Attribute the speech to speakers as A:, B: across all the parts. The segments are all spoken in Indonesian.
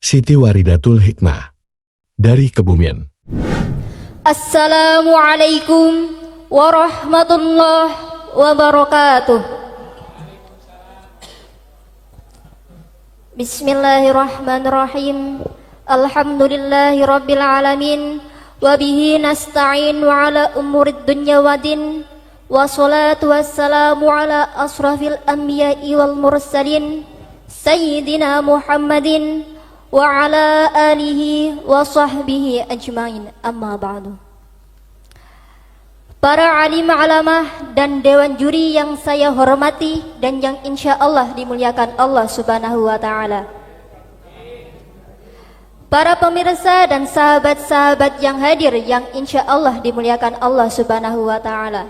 A: Siti Waridatul Hikmah dari Kebumen.
B: Assalamualaikum warahmatullahi wabarakatuh. Bismillahirrahmanirrahim. Alhamdulillahi rabbil alamin. Wabihi nasta'in wa ala umurid dunya wadin. Wassalatu wassalamu ala asrafil anbiya'i wal mursalin Sayyidina Muhammadin wa ala alihi wa sahbihi ajmain, amma ba'du. Para alim alamah dan dewan juri yang saya hormati dan yang insya Allah dimuliakan Allah subhanahu wa ta'ala, para pemirsa dan sahabat-sahabat yang hadir yang insya Allah dimuliakan Allah subhanahu wa ta'ala.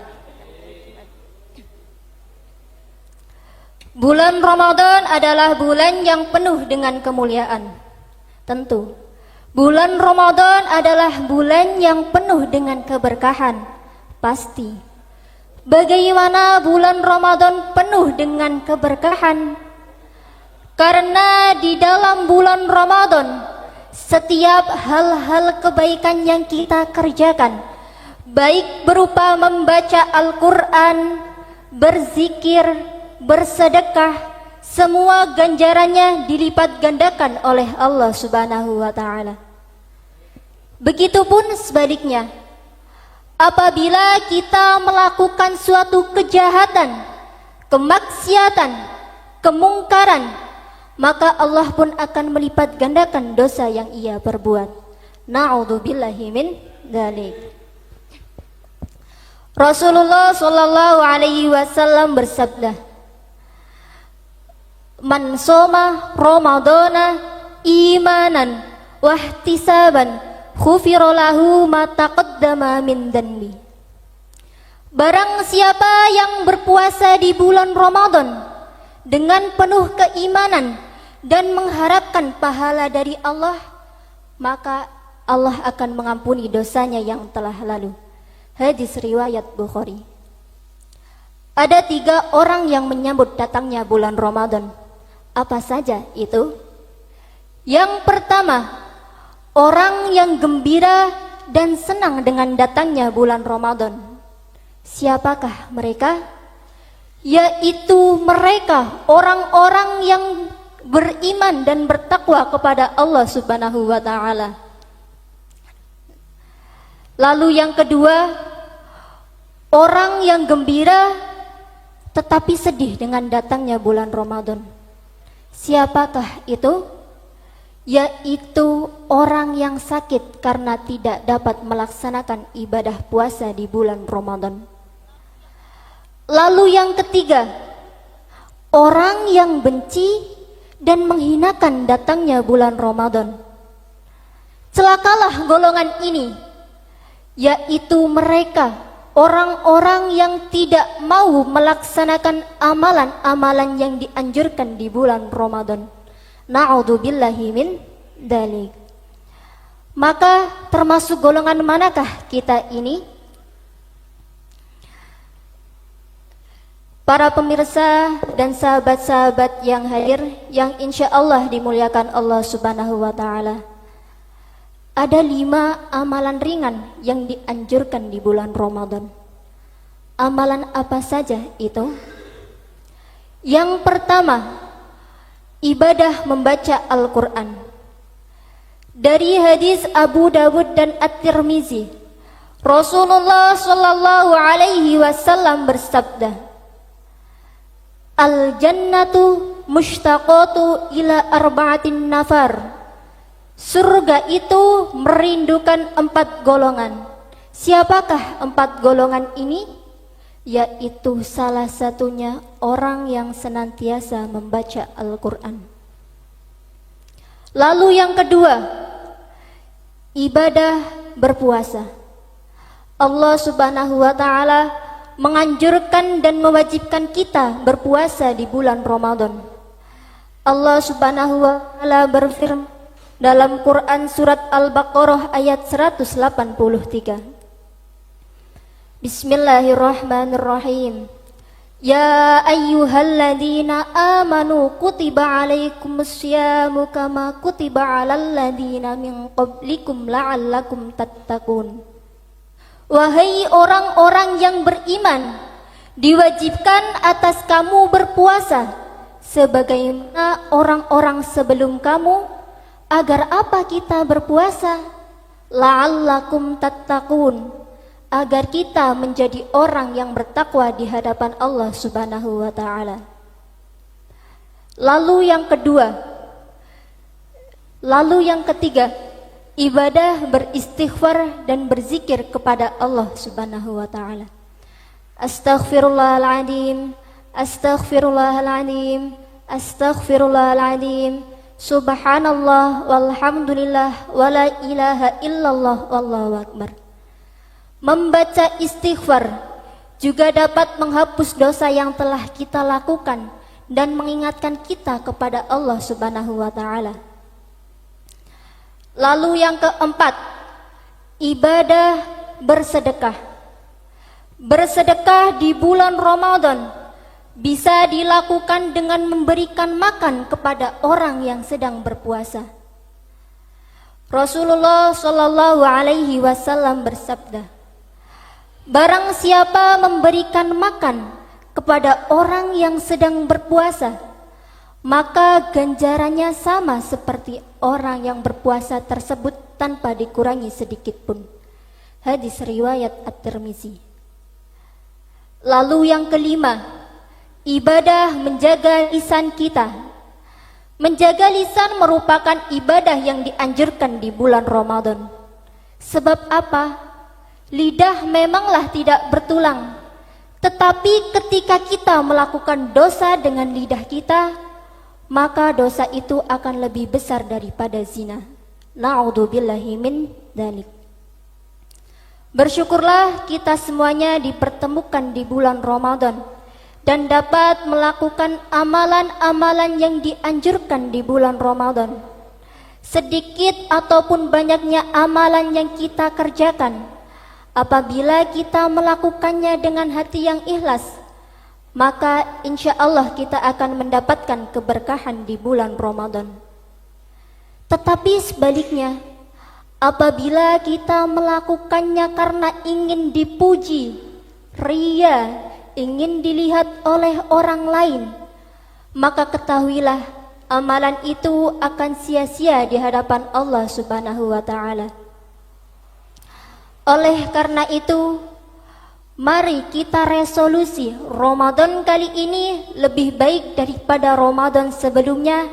B: Bulan Ramadan adalah bulan yang penuh dengan kemuliaan. Tentu, bulan Ramadan adalah bulan yang penuh dengan keberkahan. Pasti. Bagaimana bulan Ramadan penuh dengan keberkahan? Karena di dalam bulan Ramadan, setiap hal-hal kebaikan yang kita kerjakan, baik berupa membaca Al-Quran, berzikir, bersedekah, semua ganjarannya dilipat gandakan oleh Allah subhanahu wa ta'ala. Begitupun sebaliknya, apabila kita melakukan suatu kejahatan, kemaksiatan, kemungkaran, maka Allah pun akan melipat gandakan dosa yang ia perbuat. Na'udzubillahi min dzalik. Rasulullah sallallahu alaihi wasallam bersabda, "Man soma Ramadana imanan wahtisaban khufira lahu ma taqaddama min dhanbi." Barang siapa yang berpuasa di bulan Ramadan dengan penuh keimanan dan mengharapkan pahala dari Allah, maka Allah akan mengampuni dosanya yang telah lalu. Hadis riwayat Bukhari. Ada 3 orang yang menyambut datangnya bulan Ramadan. Apa saja itu? Yang pertama, orang yang gembira dan senang dengan datangnya bulan Ramadan. Siapakah mereka? Yaitu mereka orang-orang yang beriman dan bertakwa kepada Allah subhanahu wa ta'ala. Lalu yang kedua, orang yang gembira tetapi sedih dengan datangnya bulan Ramadan. Siapakah itu? Yaitu orang yang sakit karena tidak dapat melaksanakan ibadah puasa di bulan Ramadan. Lalu yang ketiga, orang yang benci dan menghinakan datangnya bulan Ramadan. Celakalah golongan ini, yaitu mereka orang-orang yang tidak mau melaksanakan amalan-amalan yang dianjurkan di bulan Ramadan. Na'udzubillahi min dzalik. Maka termasuk golongan manakah kita ini? Para pemirsa dan sahabat-sahabat yang hadir yang insya Allah dimuliakan Allah subhanahu wa ta'ala, ada 5 amalan ringan yang dianjurkan di bulan Ramadan. Amalan apa saja itu? Yang pertama, ibadah membaca Al-Quran. Dari hadis Abu Dawud dan At-Tirmizi, Rasulullah sallallahu alaihi wasallam bersabda, "Al-jannatu mushtaqatu ila arba'atin nafar." Surga itu merindukan 4 golongan. Siapakah 4 golongan ini? Yaitu salah satunya orang yang senantiasa membaca Al-Quran. Lalu yang kedua, ibadah berpuasa. Allah subhanahu wa ta'ala menganjurkan dan mewajibkan kita berpuasa di bulan Ramadan. Allah subhanahu wa ta'ala berfirman dalam Quran surat Al-Baqarah ayat 183. Bismillahirrahmanirrahim. Ya ayyuhalladzina amanu kutiba alaikumusyamu kama kutiba alal ladzina min qablikum la'allakum tattaqun. Wahai orang-orang yang beriman, diwajibkan atas kamu berpuasa sebagaimana orang-orang sebelum kamu. Agar apa kita berpuasa? La'allakum tattaqun, agar kita menjadi orang yang bertakwa di hadapan Allah Subhanahu wa taala. Lalu yang ketiga, ibadah beristighfar dan berzikir kepada Allah Subhanahu wa taala. Astaghfirullahaladzim, astaghfirullahaladzim, astaghfirullahaladzim. Subhanallah walhamdulillah wala ilaha illallah wallahu akbar. Membaca istighfar juga dapat menghapus dosa yang telah kita lakukan dan mengingatkan kita kepada Allah Subhanahu wa taala. Lalu yang keempat, ibadah bersedekah. Bersedekah di bulan Ramadan bisa dilakukan dengan memberikan makan kepada orang yang sedang berpuasa. Rasulullah Shallallahu alaihi wasallam bersabda, barang siapa memberikan makan kepada orang yang sedang berpuasa, maka ganjarannya sama seperti orang yang berpuasa tersebut tanpa dikurangi sedikit pun. Hadis riwayat At-Tirmizi. Lalu yang kelima, ibadah menjaga lisan kita. Menjaga lisan merupakan ibadah yang dianjurkan di bulan Ramadan. Sebab apa? Lidah memanglah tidak bertulang, tetapi ketika kita melakukan dosa dengan lidah kita, maka dosa itu akan lebih besar daripada zina. Na'udzubillahi min dzalik. Bersyukurlah kita semuanya dipertemukan di bulan Ramadan dan dapat melakukan amalan-amalan yang dianjurkan di bulan Ramadan. Sedikit ataupun banyaknya amalan yang kita kerjakan, apabila kita melakukannya dengan hati yang ikhlas, maka insya Allah kita akan mendapatkan keberkahan di bulan Ramadan. Tetapi sebaliknya, apabila kita melakukannya karena ingin dipuji, ria, ingin dilihat oleh orang lain, maka ketahuilah amalan itu akan sia-sia di hadapan Allah Subhanahu wa taala. Oleh karena itu, mari kita resolusi Ramadan kali ini lebih baik daripada Ramadan sebelumnya,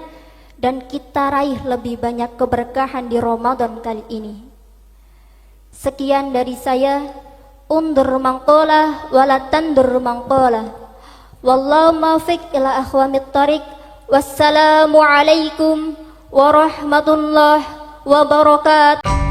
B: dan kita raih lebih banyak keberkahan di Ramadan kali ini. Sekian dari saya. Undur mangqala wala tandur mangqala. Wallahu muwaffiq ila aqwamit thariq. Wassalamu alaikum warahmatullahi wabarakatuh.